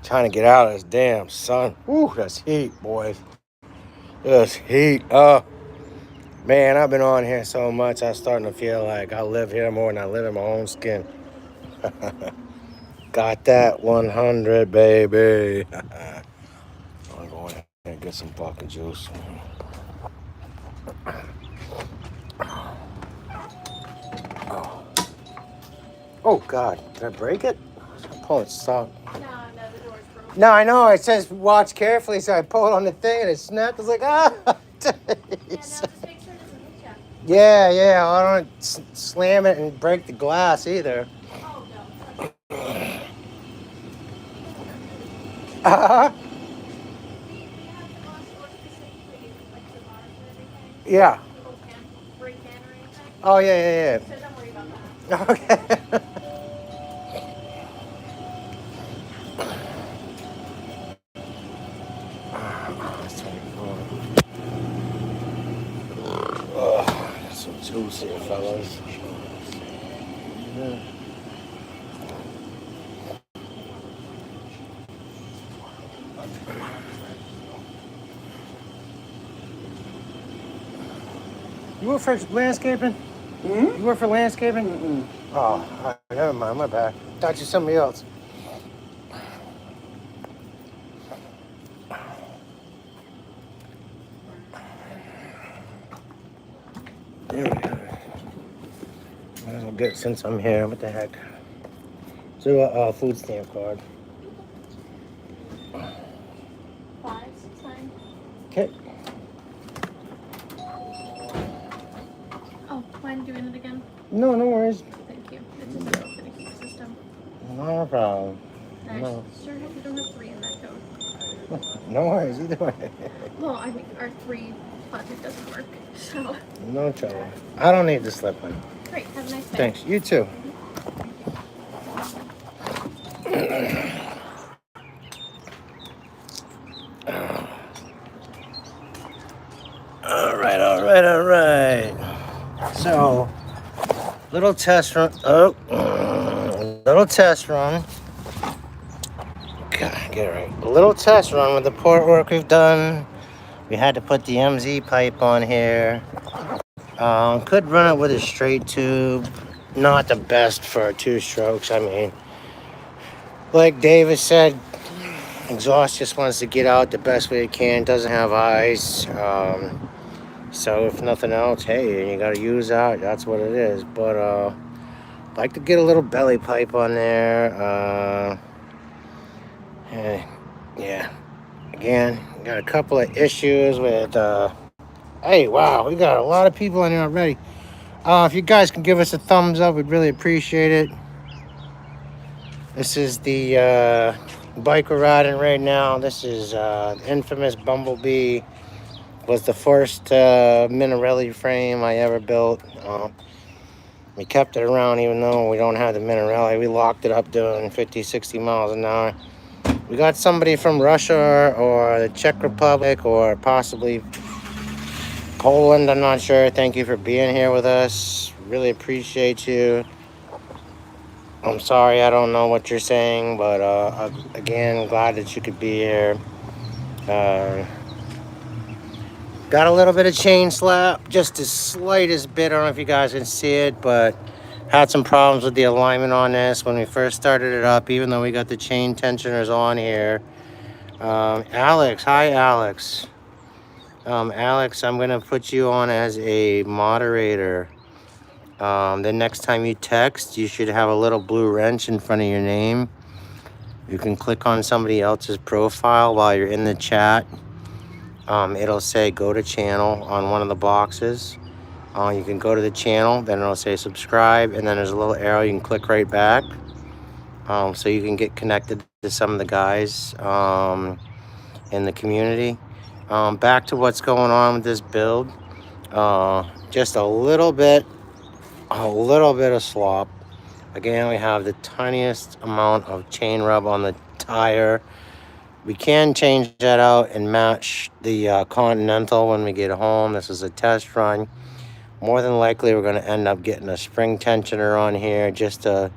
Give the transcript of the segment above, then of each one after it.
Trying to get out of this damn sun. Woo, that's heat, boys. That's heat. Man, I've been on here so much, I'm starting to feel like I live here more than I live in my own skin. Got that 100, baby. I'm going in and get some fucking juice. Oh, God. Did I break it? I'm pulling stop. No, the door's broken. No, I know. It says watch carefully, so I pulled on the thing and it snapped. I was like, ah. Yeah, now just make sure it doesn't hit you. Yeah. I don't slam it and break the glass either. Oh, no. Okay. Uh-huh. Do you have the glass door specifically, like the bars and everything? Yeah. People can't break in or anything? Oh, yeah. So don't worry about that. Okay. That's some juice here, fellas. Yeah. You work for landscaping? Hmm? You work for landscaping? Mm-mm. Oh, all right, never mind. My bad. Thought you somebody else. There we go. Might as well get it since I'm here. What the heck? Do a food stamp card. 569. Okay. Oh, mind doing it again? No worries. Thank you. It's just an opening system. No problem. Nice. No. Sure hope you don't have 3 in that code. No worries either way. Well, I mean, our 3 budget doesn't work, so. No trouble. I don't need the slip one. Great. Have a nice day. Thanks. You too. All right. So, little test run. Little test run. God, get it right. A little test run with the port work we've done. We had to put the MZ pipe on here. Could run it with a straight tube. Not the best for 2 strokes. I mean, like Davis said, exhaust just wants to get out the best way it can. Doesn't have eyes. So if nothing else, hey, you gotta use that. That's what it is. But like to get a little belly pipe on there. Yeah. Again, got a couple of issues with. Hey, wow, we got a lot of people in here already. If you guys can give us a thumbs up, we'd really appreciate it. This is the bike we're riding right now. This is infamous Bumblebee. Was the first Minarelli frame I ever built. We kept it around even though we don't have the Minarelli. We locked it up doing 50, 60 miles an hour. We got somebody from Russia or the Czech Republic or possibly Poland, I'm not sure. Thank you for being here with us. Really appreciate you. I'm sorry I don't know what you're saying, but again, glad that you could be here. Got a little bit of chain slap, just the slightest bit. I don't know if you guys can see it, but had some problems with the alignment on this when we first started it up, even though we got the chain tensioners on here. Alex, hi Alex. Alex, I'm gonna put you on as a moderator. The next time you text, you should have a little blue wrench in front of your name. You can click on somebody else's profile while you're in the chat. It'll say go to channel on one of the boxes. You can go to the channel, then it'll say subscribe, and then there's a little arrow you can click right back. So you can get connected to some of the guys in the community. Back to what's going on with this build. Just a little bit of slop. Again, we have the tiniest amount of chain rub on the tire. We can change that out and match the Continental when we get home. This is a test run. More than likely, we're going to end up getting a spring tensioner on here just to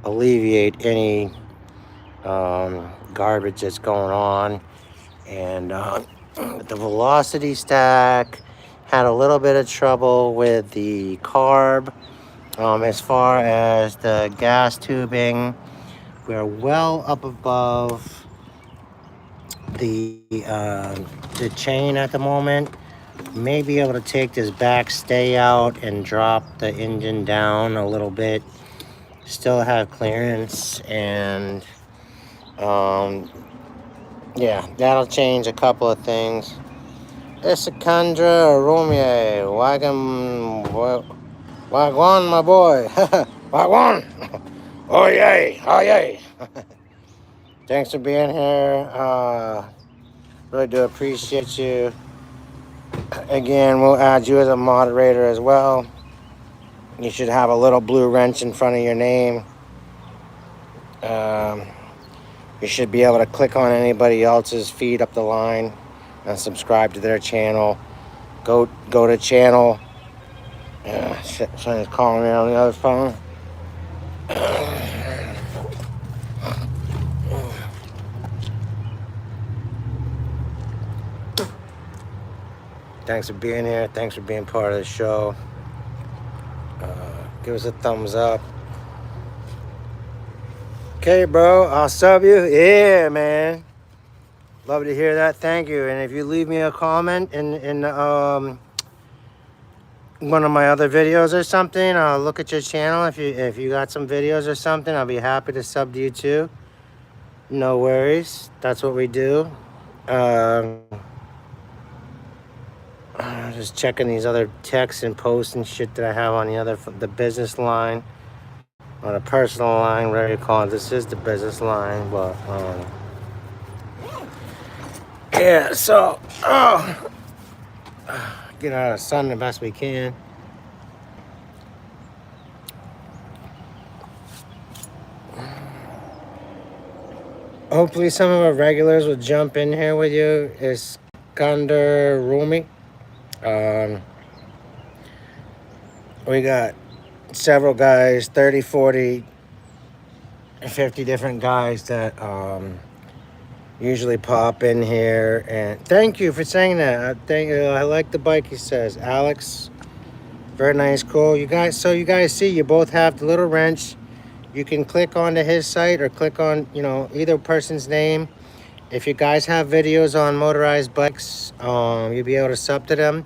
alleviate any garbage that's going on. And the velocity stack had a little bit of trouble with the carb. As far as the gas tubing, we're well up above the chain at the moment. May be able to take this back stay out and drop the engine down a little bit. Still have clearance, and yeah, that'll change a couple of things. Isakandra Romeo, Wagwan, my boy. Wagwan. Oh, yay. Oh, yay. Thanks for being here. Really do appreciate you. Again, we'll add you as a moderator as well. You should have a little blue wrench in front of your name. You should be able to click on anybody else's feed up the line and subscribe to their channel. Go to channel. Shit, someone's calling me on the other phone. Thanks for being here. Thanks for being part of the show. Give us a thumbs up. Okay, bro, I'll sub you. Yeah, man. Love to hear that. Thank you. And if you leave me a comment in one of my other videos or something, I'll look at your channel. If you got some videos or something, I'll be happy to sub to you too. No worries. That's what we do. Just checking these other texts and posts and shit that I have on the business line, or the personal line, whatever you call it. This is the business line, but yeah. So get out of the sun the best we can. Hopefully, some of our regulars will jump in here with you. Iskander Rumi. We got several guys, 30, 40, 50 different guys that usually pop in here. And thank you for saying that. I like the bike, he says. Alex, very nice, cool. You guys see, you both have the little wrench. You can click onto his site or click on, either person's name. If you guys have videos on motorized bikes, you'll be able to sub to them.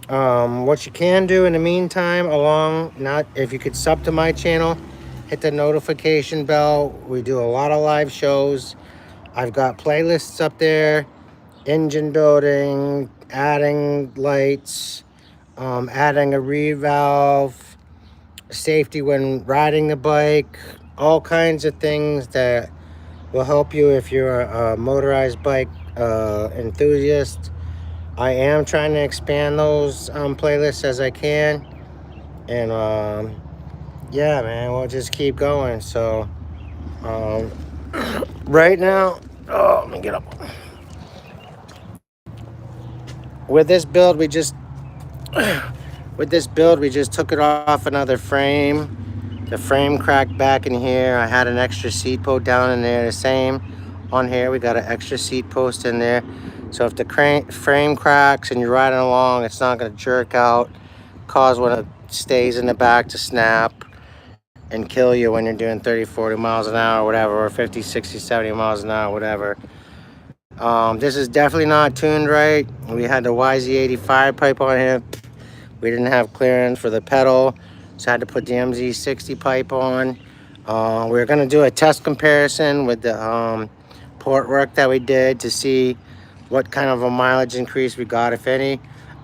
What you can do in the meantime, if you could sub to my channel, hit the notification bell. We do a lot of live shows. I've got playlists up there, engine building, adding lights, adding a rear valve, safety when riding the bike, all kinds of things that will help you if you're a motorized bike enthusiast. I am trying to expand those playlists as I can. And yeah, man, we'll just keep going. So right now, let me get up. With this build, we just took it off another frame. The frame cracked back in here. I had an extra seat post down in there. The same on here. We got an extra seat post in there. So if the frame cracks and you're riding along, it's not going to jerk out, cause when it stays in the back to snap and kill you when you're doing 30, 40 miles an hour, whatever, or 50, 60, 70 miles an hour, whatever. This is definitely not tuned right. We had the YZ85 pipe on here. We didn't have clearance for the pedal, so I had to put the MZ60 pipe on. We're going to do a test comparison with the port work that we did to see what kind of a mileage increase we got, if any.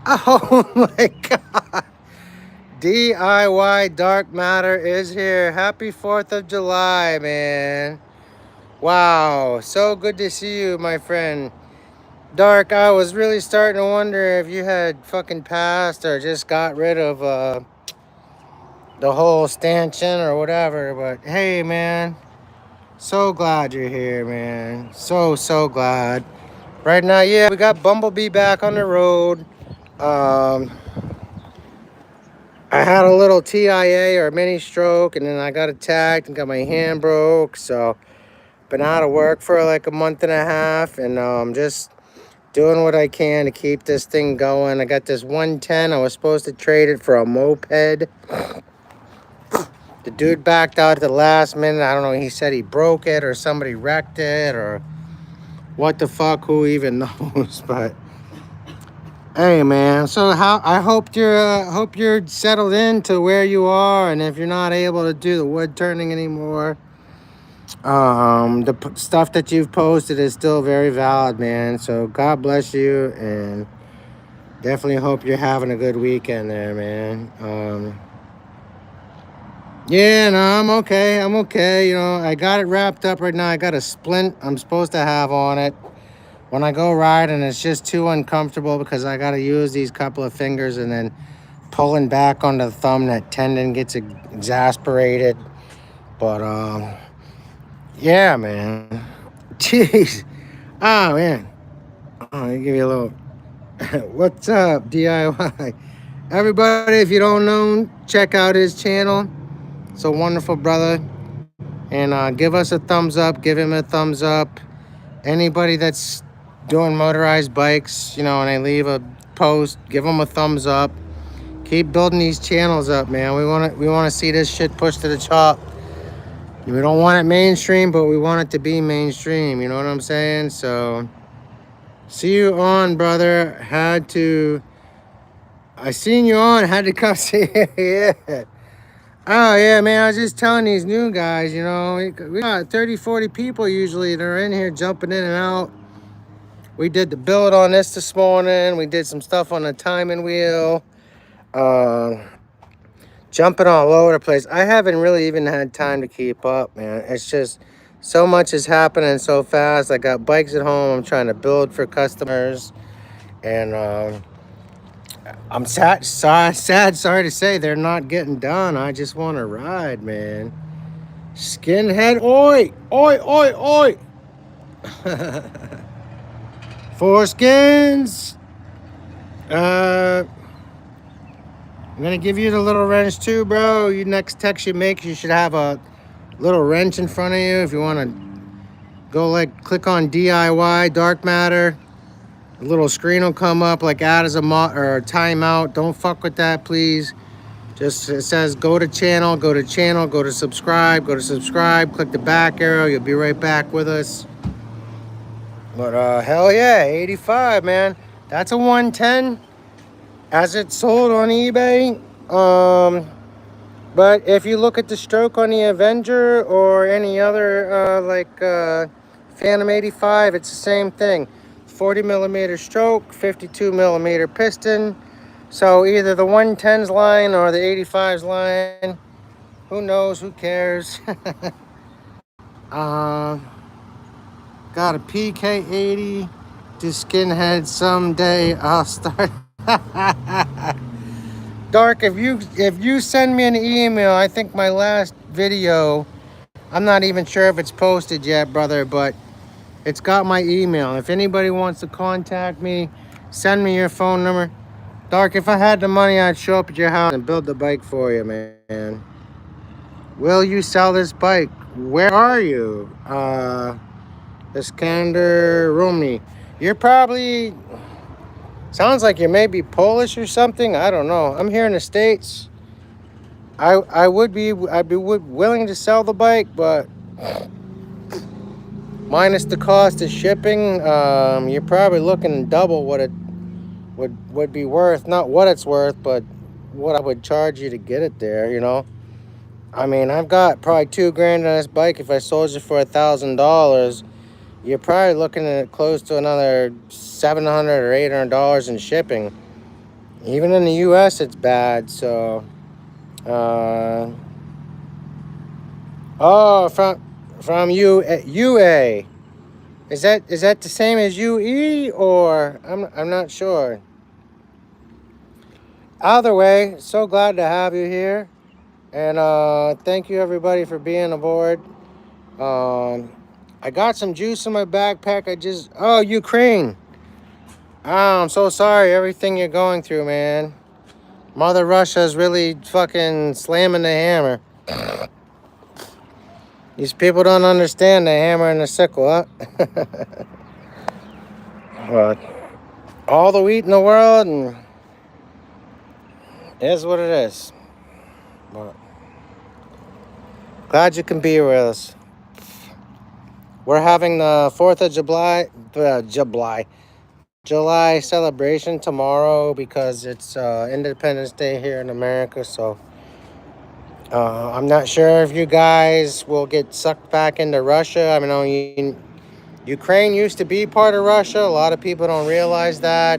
Oh my God. DIY Dark Matter is here. Happy 4th of July, man. Wow. So good to see you, my friend. Dark, I was really starting to wonder if you had fucking passed or just got rid of the whole stanchion or whatever. But hey, man. So glad you're here, man. So glad. Right now, yeah, we got Bumblebee back on the road. I had a little TIA or mini stroke, and then I got attacked and got my hand broke. So Been out of work for like a month and a half, and just doing what I can to keep this thing going. I got this 110. I was supposed to trade it for a moped. The dude backed out at the last minute. I don't know. He said he broke it or somebody wrecked it or what the fuck. Who even knows? But hey, man. So I hope you're settled into where you are, and if you're not able to do the wood turning anymore, stuff that you've posted is still very valid, man. So God bless you, and definitely hope you're having a good weekend there, man. Yeah, no, I'm okay. I'm okay. You know, I got it wrapped up right now. I got a splint I'm supposed to have on it. When I go riding, it's just too uncomfortable because I got to use these couple of fingers and then pulling back on the thumb. That tendon gets exasperated. But, yeah, man. Jeez. Oh, man. Oh, let me give you a little... What's up, DIY? Everybody, if you don't know, check out his channel. It's a wonderful brother. And give us a thumbs up. Give him a thumbs up. Anybody that's doing motorized bikes, you know, and they leave a post, give them a thumbs up. Keep building these channels up, man. We want to see this shit pushed to the top. We don't want it mainstream, but we want it to be mainstream. You know what I'm saying? So, see you on, brother. I seen you on. Had to come see you. Yeah. Oh, yeah, man. I was just telling these new guys, you know, we got 30, 40 people usually that are in here jumping in and out. We did the build on this morning. We did some stuff on the timing wheel. Jumping all over the place. I haven't really even had time to keep up, man. It's just so much is happening so fast. I got bikes at home. I'm trying to build for customers. And I'm sorry to say they're not getting done. I just want to ride, man. Skinhead, oi, oi, oi, oi. Foreskins. I'm gonna give you the little wrench too, bro. You next text you make, you should have a little wrench in front of you. If you want to go click on DIY dark matter, a little screen will come up like add as a or timeout. Don't fuck with that, please. Just it says go to channel, go to subscribe, click the back arrow. You'll be right back with us. But hell yeah, 85, man. That's a 110 as it's sold on eBay. But if you look at the stroke on the Avenger or any other Phantom 85, it's the same thing. 40 millimeter stroke, 52 millimeter piston. So either the 110's line or the 85's line. Who knows? Who cares? Got a PK80 to skinhead someday. I'll start. Dark, if you send me an email, I think my last video, I'm not even sure if it's posted yet, brother, but it's got my email. If anybody wants to contact me, send me your phone number. Dark, if I had the money, I'd show up at your house and build the bike for you, man. Will you sell this bike? Where are you? Iskander Romney. You're probably... Sounds like you may be Polish or something. I don't know. I'm here in the States. I'd be willing to sell the bike, but minus the cost of shipping, you're probably looking double what it would be worth. Not what it's worth, but what I would charge you to get it there, you know. I mean, I've got probably $2,000 on this bike. If I sold you for $1,000, you're probably looking at close to another $700 or $800 in shipping. Even in the U.S., it's bad. So, from UA. Is that the same as UE or I'm not sure. Either way, so glad to have you here, and thank you everybody for being aboard. I got some juice in my backpack. Ukraine. Oh, I'm so sorry everything you're going through, man. Mother Russia's really fucking slamming the hammer. These people don't understand the hammer and the sickle, huh? But all the wheat in the world, and it is what it is. But glad you can be with us. We're having the 4th of July celebration tomorrow because it's Independence Day here in America. So I'm not sure if you guys will get sucked back into Russia. I mean, Ukraine used to be part of Russia. A lot of people don't realize that.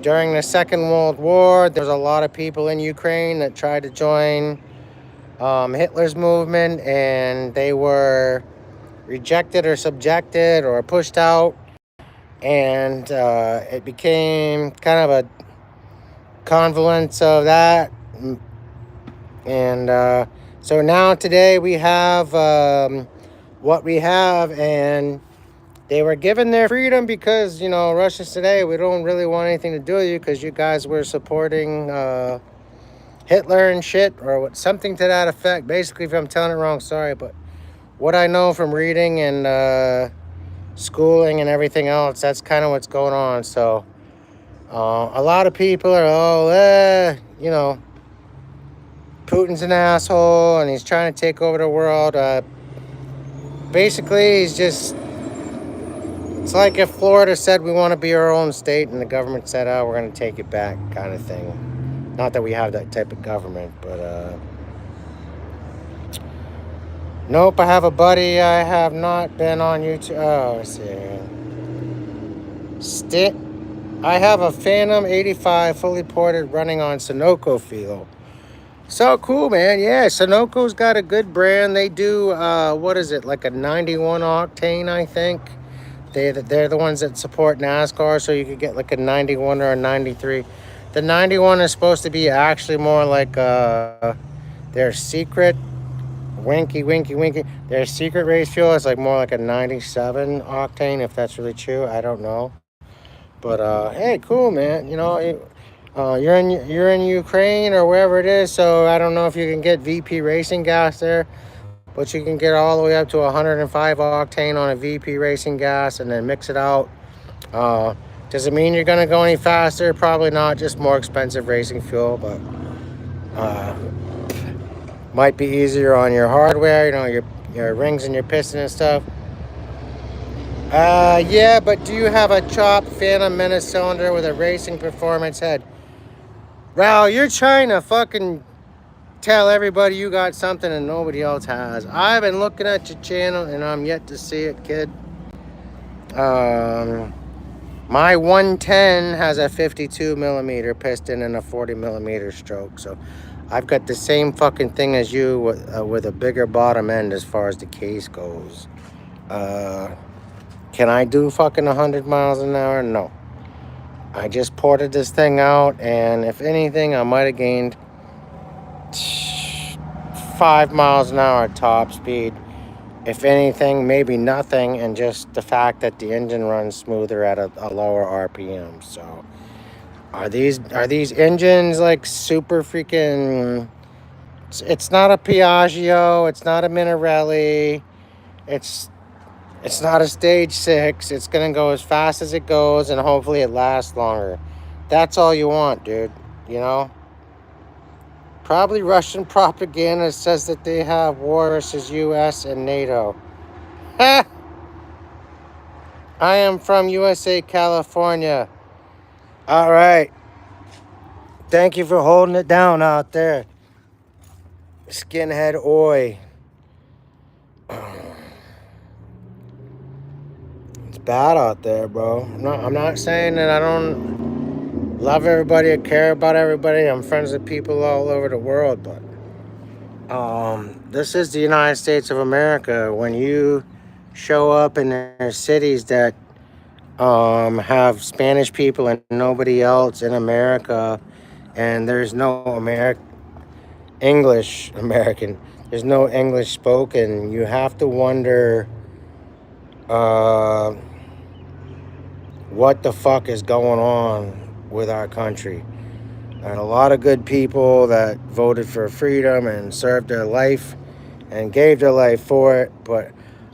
During the Second World War, there was a lot of people in Ukraine that tried to join Hitler's movement, and they were rejected or subjected or pushed out. And it became kind of a convolence of that. And so now today we have what we have, and they were given their freedom because, Russians today, we don't really want anything to do with you because you guys were supporting Hitler and shit, or something to that effect. Basically, if I'm telling it wrong, sorry, but what I know from reading and schooling and everything else, that's kind of what's going on. So a lot of people are, Putin's an asshole and he's trying to take over the world. Basically, it's like if Florida said we want to be our own state and the government said, oh, we're going to take it back, kind of thing. Not that we have that type of government, but nope, I have a buddy. I have not been on YouTube. Oh, let's see. I have a Phantom 85 fully ported running on Sunoco fuel. So cool, man. Yeah, Sunoco's got a good brand. They do, what is it, like a 91 octane, I think. They're the ones that support NASCAR, so you could get like a 91 or a 93. The 91 is supposed to be actually more like their secret, winky. Their secret race fuel is like more like a 97 octane, if that's really true. I don't know. But hey, cool, man. You're in Ukraine or wherever it is, so I don't know if you can get VP racing gas there, but you can get all the way up to 105 octane on a VP racing gas and then mix it out. Does it mean you're gonna go any faster? Probably not. Just more expensive racing fuel, but might be easier on your hardware. Your rings and your piston and stuff. Yeah, but do you have a chopped Phantom Menace cylinder with a racing performance head? Ral, you're trying to fucking tell everybody you got something and nobody else has. I've been looking at your channel and I'm yet to see it, kid. My 110 has a 52 millimeter piston and a 40 millimeter stroke, so I've got the same fucking thing as you with a bigger bottom end as far as the case goes. Can I do fucking 100 miles an hour? No. I just ported this thing out, and if anything, I might have gained 5 miles an hour top speed. If anything, maybe nothing, and just the fact that the engine runs smoother at a lower RPM. So, are these engines like super freaking? It's not a Piaggio. It's not a Minarelli. It's not a stage 6. It's going to go as fast as it goes, and hopefully it lasts longer. That's all you want, dude. Probably Russian propaganda says that they have war versus U.S. and NATO. Ha! I am from USA, California. All right. Thank you for holding it down out there. Skinhead Oi. It's bad out there, bro. I'm not saying that I don't love everybody or care about everybody. I'm friends with people all over the world, but this is the United States of America. When you show up in their cities that have Spanish people and nobody else in America, and there's no English American. There's no English spoken. You have to wonder what the fuck is going on with our country. And a lot of good people that voted for freedom and served their life and gave their life for it. But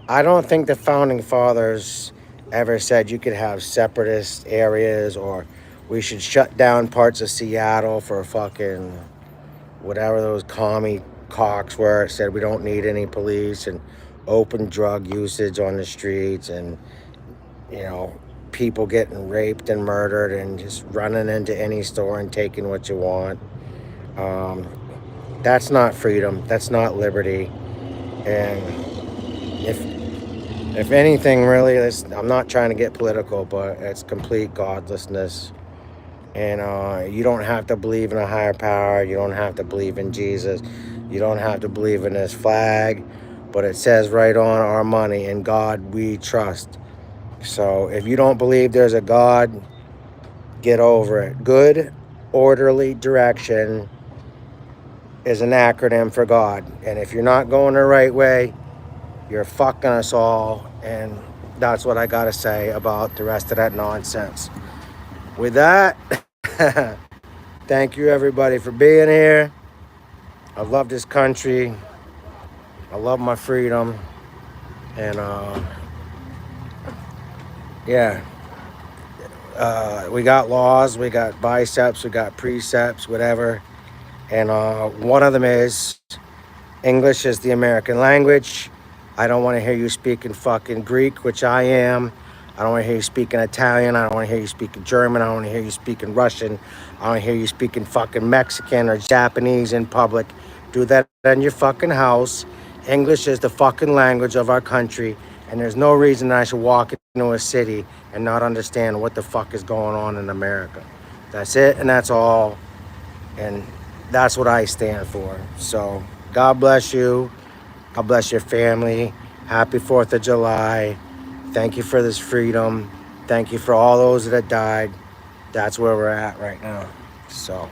I don't think the founding fathers ever said you could have separatist areas or we should shut down parts of Seattle for fucking whatever those commie cocks were. It said we don't need any police and open drug usage on the streets and, you know, people getting raped and murdered and just running into any store and taking what you want. Um, that's not freedom. That's not liberty. And if anything, really, I'm not trying to get political, but it's complete godlessness. And you don't have to believe in a higher power. You don't have to believe in Jesus. You don't have to believe in this flag. But it says right on our money, in God we trust. So if you don't believe there's a God, get over it. Good, orderly direction is an acronym for God. And if you're not going the right way, you're fucking us all. And that's what I got to say about the rest of that nonsense. With that, thank you everybody for being here. I love this country. I love my freedom. And yeah, we got laws, we got biceps, we got precepts, whatever. And one of them is English is the American language. I don't want to hear you speaking fucking Greek, which I am. I don't want to hear you speaking Italian. I don't want to hear you speaking German. I don't want to hear you speaking Russian. I don't want to hear you speaking fucking Mexican or Japanese in public. Do that in your fucking house. English is the fucking language of our country. And there's no reason I should walk into a city and not understand what the fuck is going on in America. That's it and that's all. And that's what I stand for. So God bless you. God bless your family. Happy 4th of July. Thank you for this freedom. Thank you for all those that have died. That's where we're at right now. So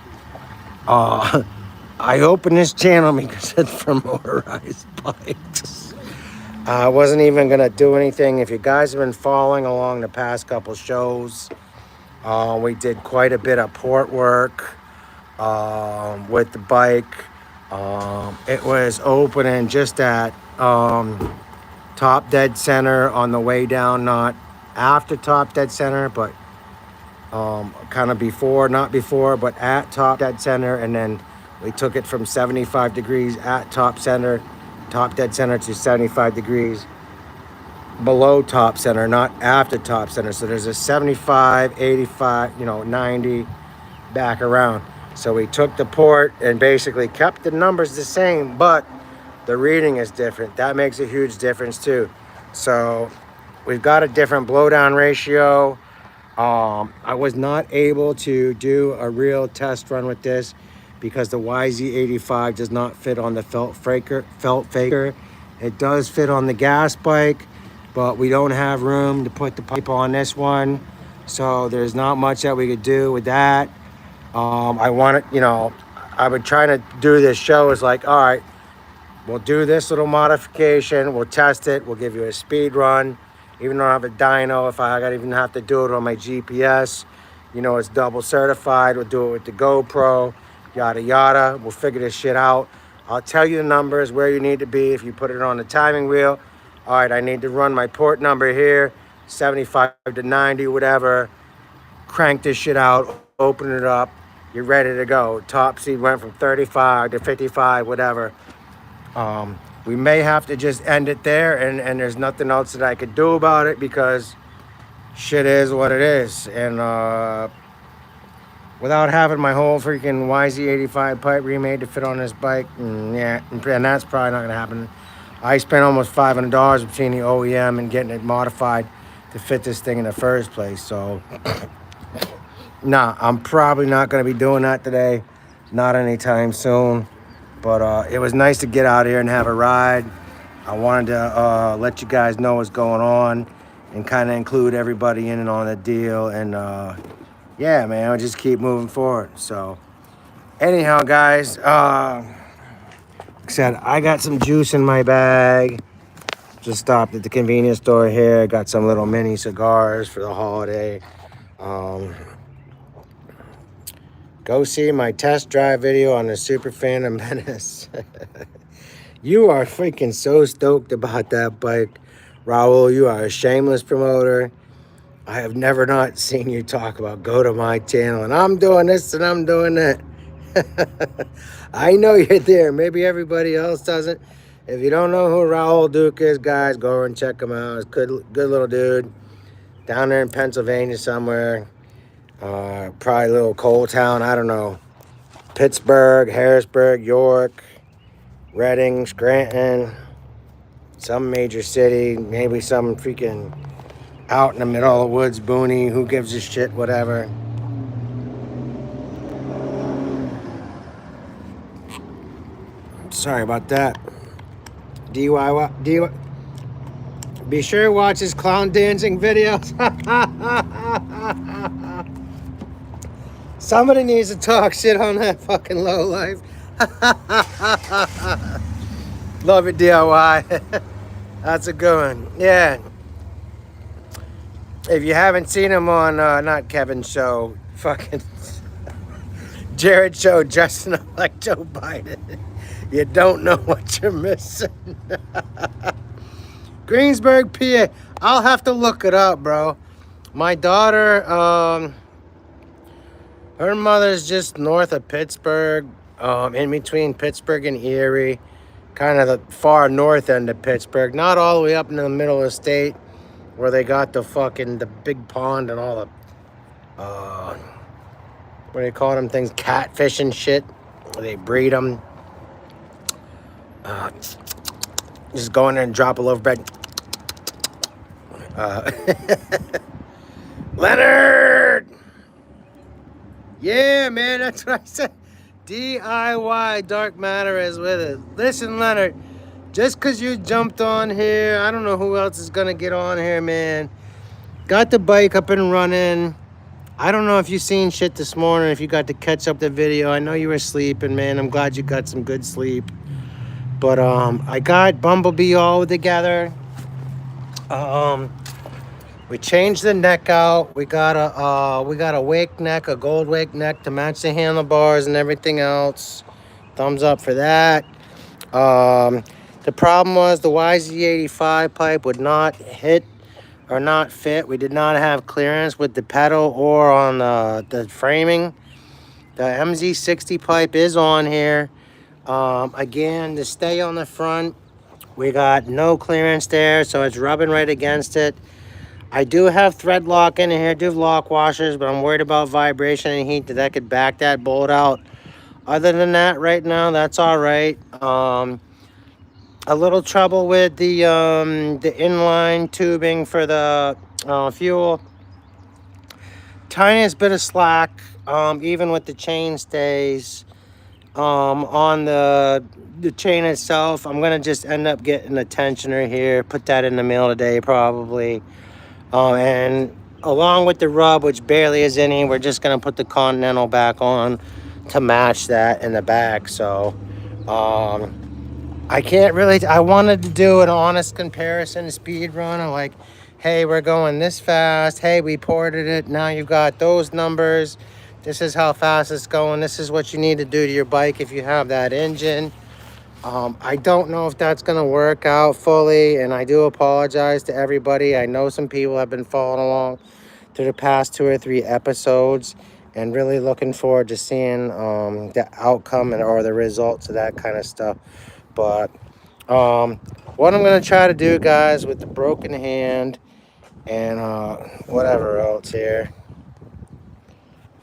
I opened this channel because it's for motorized bikes. I wasn't even going to do anything. If you guys have been following along the past couple shows, we did quite a bit of port work with the bike. It was opening just at Top Dead Center on the way down, not after Top Dead Center, but kind of before, not before, but at Top Dead Center. And then we took it from 75 degrees at Top Dead Center to 75 degrees below Top Center, not after Top Center. So there's a 75, 85, 90 back around. So we took the port and basically kept the numbers the same, but the reading is different. That makes a huge difference too. So we've got a different blowdown ratio. I was not able to do a real test run with this because the YZ85 does not fit on the felt faker. It does fit on the gas bike, but we don't have room to put the pipe on this one. So there's not much that we could do with that. I wanted, I've been trying to do this show is like, all right, we'll do this little modification. We'll test it. We'll give you a speed run. Even though I have a dyno, if I even have to do it on my GPS, it's double certified. We'll do it with the GoPro, yada, yada. We'll figure this shit out. I'll tell you the numbers, where you need to be if you put it on the timing wheel. All right, I need to run my port number here, 75 to 90, whatever. Crank this shit out, open it up. You're ready to go. Top speed went from 35 to 55, whatever. We may have to just end it there, and there's nothing else that I could do about it because shit is what it is. And without having my whole freaking YZ85 pipe remade to fit on this bike, and that's probably not gonna happen. I spent almost $500 between the OEM and getting it modified to fit this thing in the first place. So nah, I'm probably not going to be doing that today. Not anytime soon. But it was nice to get out here and have a ride. I wanted to let you guys know what's going on and kind of include everybody in and on the deal. And yeah, man, I'll just keep moving forward. So anyhow, guys, like I said, I got some juice in my bag. Just stopped at the convenience store here. Got some little mini cigars for the holiday. Go see my test drive video on the Super Phantom Menace. You are freaking so stoked about that bike, Raul. You are a shameless promoter. I have never not seen you talk about go to my channel and I'm doing this and I'm doing that. I know you're there. Maybe everybody else doesn't. If you don't know who Raul Duke is, guys, go over and check him out. He's good little dude. Down there in Pennsylvania somewhere. Probably a little coal town. I don't know. Pittsburgh, Harrisburg, York, Reading, Scranton. Some major city. Maybe some freaking out in the middle of the woods, boony. Who gives a shit? Whatever. Sorry about that. DIY. Be sure to watch his clown dancing videos. Somebody needs to talk shit on that fucking low life. Love it, DIY. That's a good one. Yeah. If you haven't seen him on, not Kevin's show, fucking Jared's show dressing up like Joe Biden, you don't know what you're missing. Greensburg, PA. I'll have to look it up, bro. My daughter, her mother's just north of Pittsburgh, in between Pittsburgh and Erie, kind of the far north end of Pittsburgh, not all the way up in the middle of the state where they got the big pond and all the, what do you call them things, catfish and shit, where they breed them. Just go in there and drop a loaf of bread. Leonard! Yeah, man, that's what I said. DIY Dark Matter is with it. Listen, Leonard, just because you jumped on here, I don't know who else is going to get on here, man. Got the bike up and running. I don't know if you seen shit this morning, if you got to catch up the video. I know you were sleeping, man. I'm glad you got some good sleep. But I got Bumblebee all together. We changed the neck out. We got a wake neck, a gold wake neck to match the handlebars and everything else. Thumbs up for that. The problem was the YZ85 pipe would not hit or not fit. We did not have clearance with the pedal or on the framing. The MZ60 pipe is on here. Again, to stay on the front, we got no clearance there, so it's rubbing right against it. I do have thread lock in here, do have lock washers, but I'm worried about vibration and heat that could back that bolt out. Other than that, right now, that's all right. A little trouble with the inline tubing for the fuel. Tiniest bit of slack, even with the chain stays. On the chain itself, I'm gonna just end up getting a tensioner here, put that in the mail today probably. And along with the rub, which barely is any, we're just gonna put the Continental back on to match that in the back. So I can't really, I wanted to do an honest comparison speed run of like, hey, we're going this fast, hey, we ported it, now you've got those numbers, this is how fast it's going, this is what you need to do to your bike if you have that engine. I don't know if that's going to work out fully, and I do apologize to everybody. I know some people have been following along through the past 2 or 3 episodes and really looking forward to seeing the outcome or the results of that kind of stuff. But what I'm going to try to do, guys, with the broken hand and whatever else here,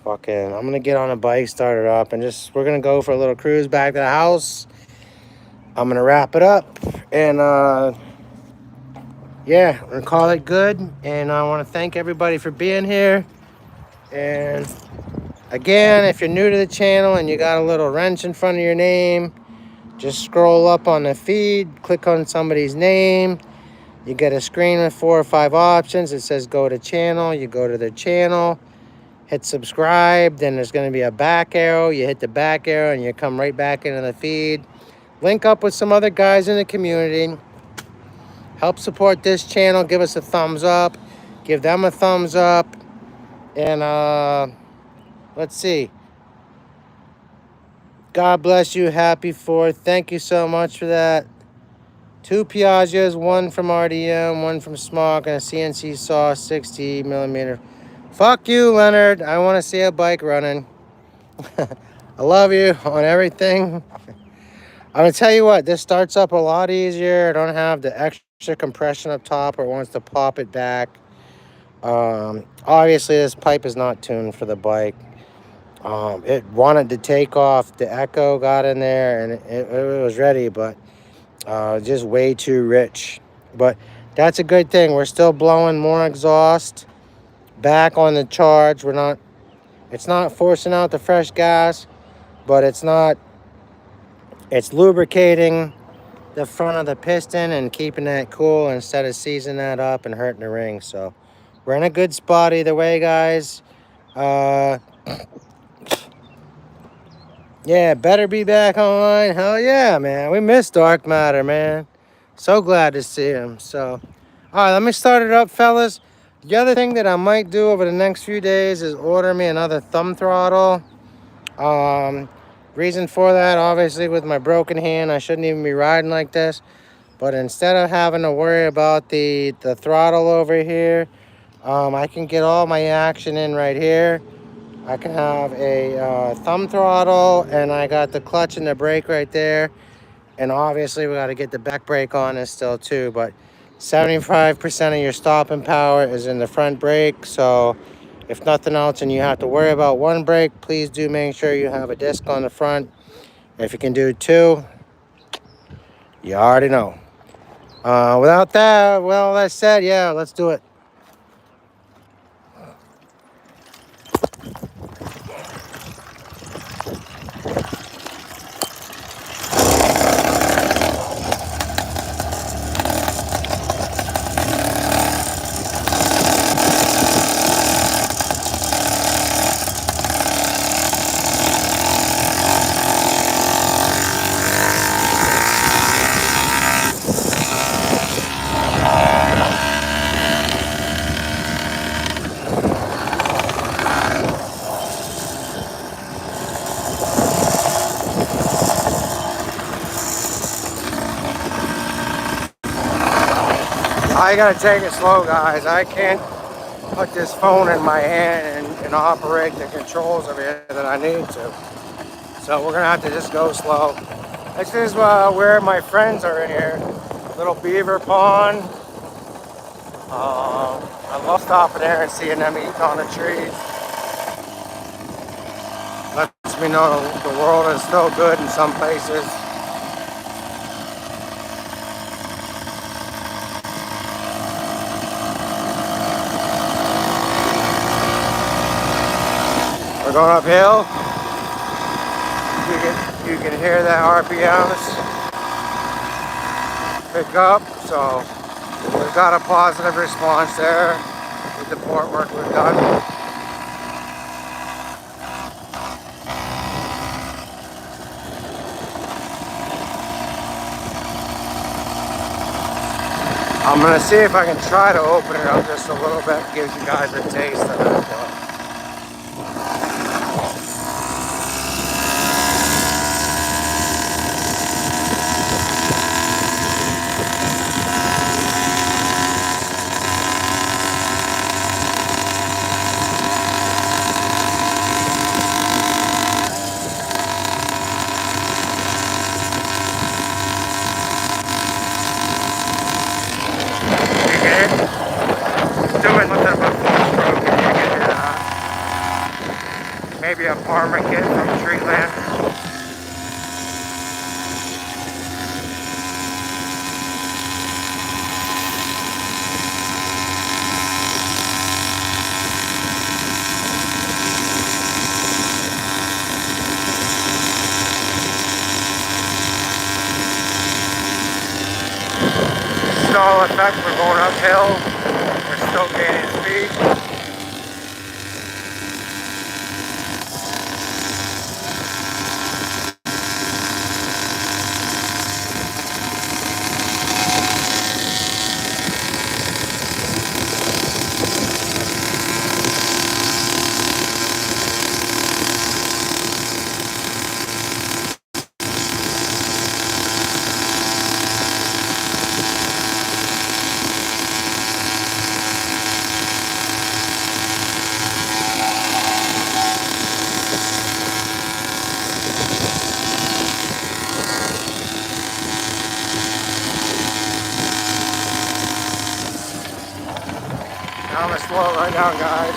I'm going to get on a bike, start it up, and we're going to go for a little cruise back to the house. I'm going to wrap it up, and yeah, I'm going to call it good, and I want to thank everybody for being here. And again, if you're new to the channel and you got a little wrench in front of your name, just scroll up on the feed, click on somebody's name. You get a screen with 4 or 5 options. It says go to channel. You go to their channel, hit subscribe. Then there's going to be a back arrow. You hit the back arrow and you come right back into the feed. Link up with some other guys in the community. Help support this channel. Give us a thumbs up. Give them a thumbs up. And let's see. God bless you. Happy 4th. Thank you so much for that. 2 Piaggios, one from RDM, one from Smock, and a CNC saw 60 millimeter. Fuck you, Leonard. I want to see a bike running. I love you on everything. I'm going to tell you what, this starts up a lot easier. I don't have the extra compression up top or wants to pop it back. Obviously, this pipe is not tuned for the bike. It wanted to take off. The echo got in there and it was ready, but just way too rich. But that's a good thing. We're still blowing more exhaust back on the charge. It's not forcing out the fresh gas, but it's lubricating the front of the piston and keeping that cool instead of seizing that up and hurting the ring. So we're in a good spot either way, guys. Yeah, better be back online. Hell yeah, man. We missed Dark Matter, man. So glad to see him. So, all right, let me start it up, fellas. The other thing that I might do over the next few days is order me another thumb throttle. Reason for that, obviously, with my broken hand, I shouldn't even be riding like this. But instead of having to worry about the throttle over here, I can get all my action in right here. I can have a thumb throttle, and I got the clutch and the brake right there. And obviously, we got to get the back brake on it still too. But 75% of your stopping power is in the front brake. So if nothing else and you have to worry about one brake, please do make sure you have a disc on the front. If you can do two, you already know. Without that, well, that said, yeah, let's do it. I gotta take it slow, guys. I can't put this phone in my hand and operate the controls of it that I need to. So we're gonna have to just go slow. This is where my friends are in here. Little beaver pond. I love stopping there and seeing them eating on the trees. Lets me know the world is still good in some places. We're going uphill. You can hear the RPMs pick up. So we've got a positive response there with the port work we've done. I'm gonna see if I can try to open it up just a little bit, gives you guys a taste of it. Maybe a farmer kid from Treeland. Stall effect, we're going uphill. We're still gaining speed. I'm gonna slow it right down, guys.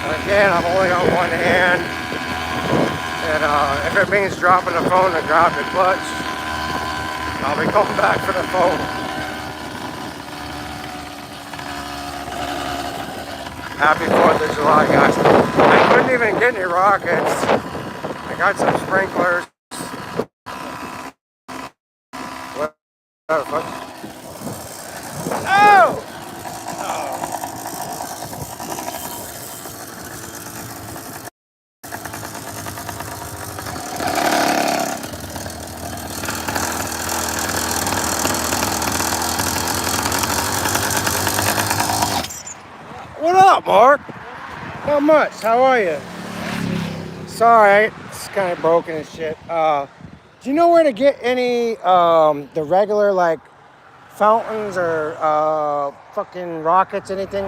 And again, I've only got one hand. And if it means dropping the phone to grab the clutch, I'll be coming back for the phone. Happy 4th of July, guys. I couldn't even get any rockets. I got some sprinklers. What the fuck? Oh! What up, Mark? Not much. How are you? Sorry, it's kind of broken and shit. Do you know where to get any the regular like fountains or fucking rockets? Anything?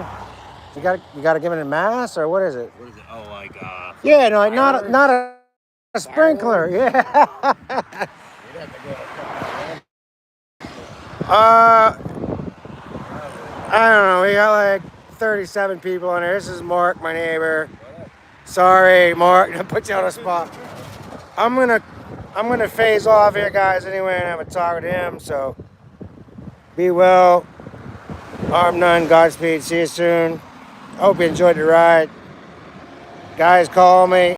You gotta give it a mass or what is it? What is it? Oh, like Yeah, no, like not a sprinkler. Yeah. I don't know. We got like 37 people in here. This is Mark, my neighbor. Sorry, Mark, to put you on the spot. I'm gonna phase off here, guys. Anyway, and have a talk with him. So be well. Arm none. Godspeed. See you soon. Hope you enjoyed the ride. Guys, call me.